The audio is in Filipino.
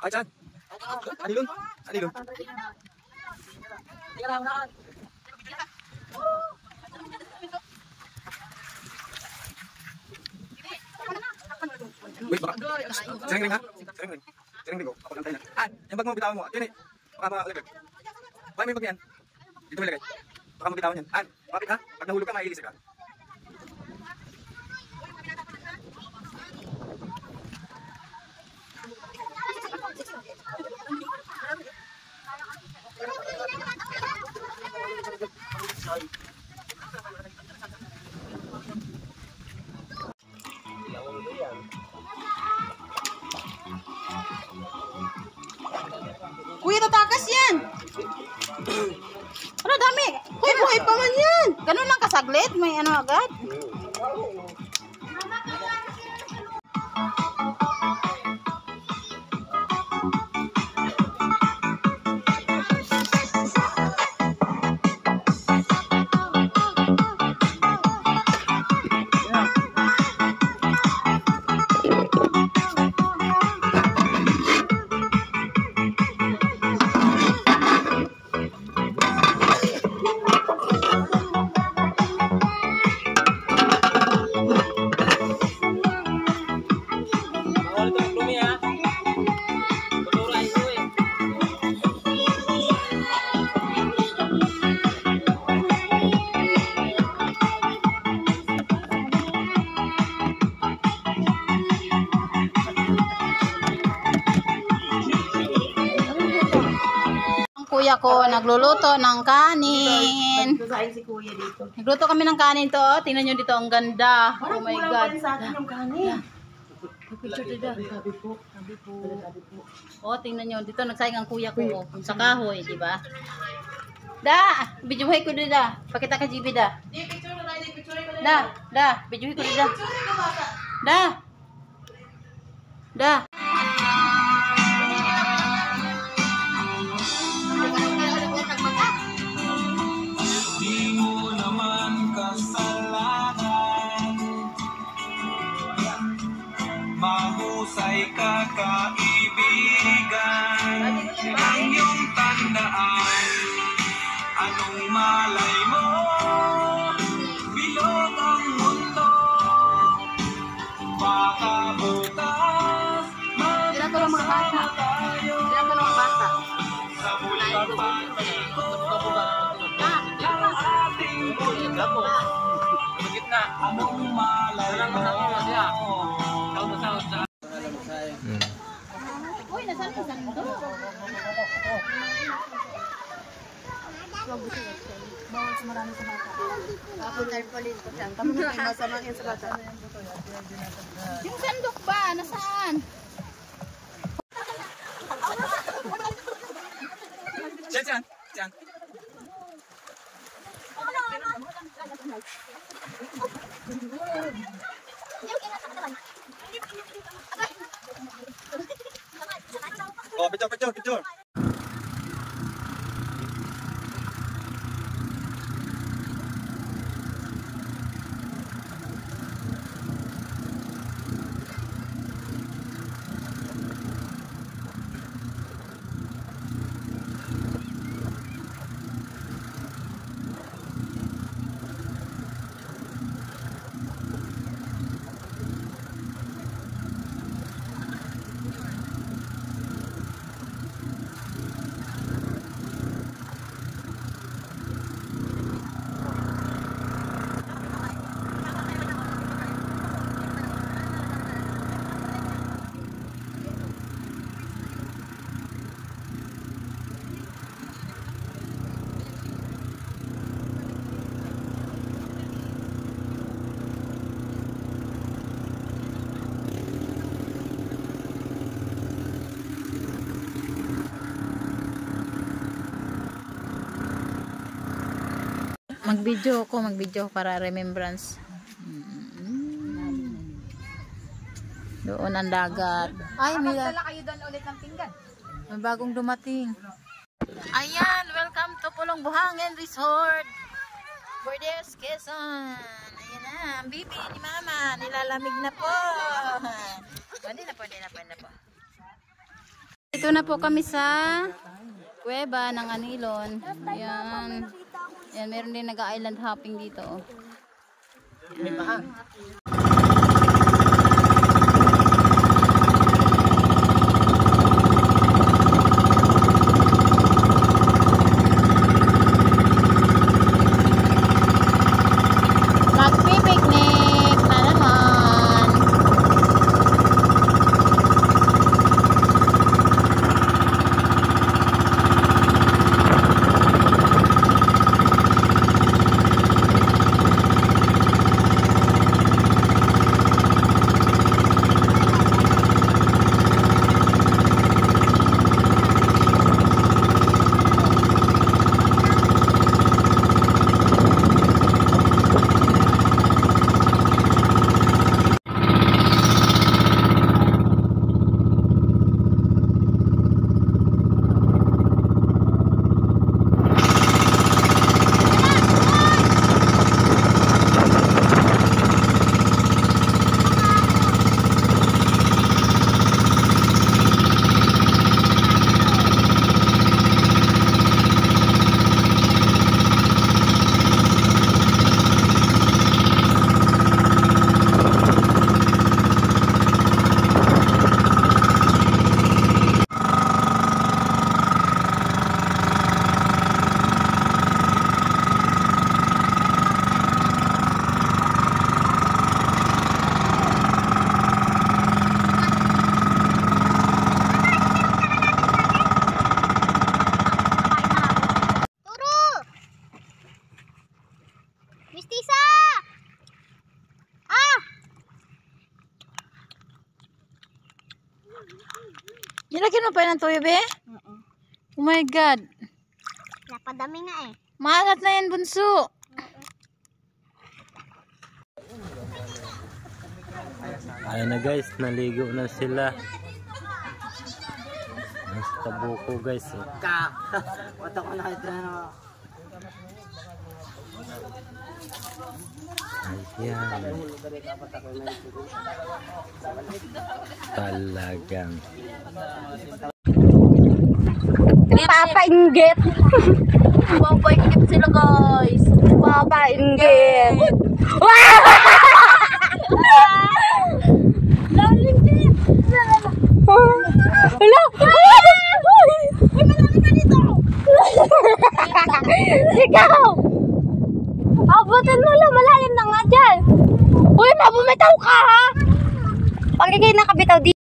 Ay, saan? Anilon? Anilon? Wait, baka. Sering ring ha? Sering ring. Sering ring ko. Ako lang tayo na. Ah, yung bag mo, bitawan mo. Yan eh. Baka malagay. Baka may bag yan. Dito may lagay. Baka mabitawan yan. Ah, bakit ha? Pag nahulog ka, maiilis ka. Kuya, tatakas yan. Ano dami? Hoy, buhay pa man yan. Ganun lang kasaglit? May ano agad? Kuya ko nagluluto ng kanin. Nagluto kami ng kanin to. Tingnan nyo dito, ang ganda. Oh my God. Picture dito. Oh, tingnan nyo dito, nagsayang ang kuya ko sa kahoy, di ba? Da, bidyuhay ko dito. Pakita ka GB da. Da, bidyuhay ko dito. Da. Mahusay ka kaibigan, ang iyong tandaan, anong malay mo, bilog ang mundo, baka bukas, magsasama tayo, sa mulang pag-ikot, ang ating mundo, anong malay mo. Uy, nasaan yung sando? Bawal marami sa bata. Ako tarpaulin ko siya. Kami na masama yan sa bata. Yung sandok ba? Nasaan? Diyan. Oh, picture. Mag-video para remembrance. Doon ang dagat. Ay, may kayo doon ulit ng pinggan. May bagong dumating. Ayan, welcome to Pulong Buhangin Resort. Bordeaux, Quezon. Ayan na, ang bibi ni Mama. Nilalamig na po. Pwede na po. Ito Dito na po kami sa kuweba ng Anilon. Ayan. Ayan, meron din nag-island hopping dito. Ayan. Magpipiknik na naman. Mistisa! Ah! Nilagyan mo pa ng toyo, be? Oh my God. Napadami nga eh. Maalat na yan, bunso. Ayan na guys, naligo na sila. Nasa tabuko guys. Ayan. Talagang. Papainggit! Papainggit sila, guys. Papainggit! Hello! Ikaw! Abutin mo lang, malalim na nga dyan! Uy, mabumitaw ka ha! Pagigay na kabitaw di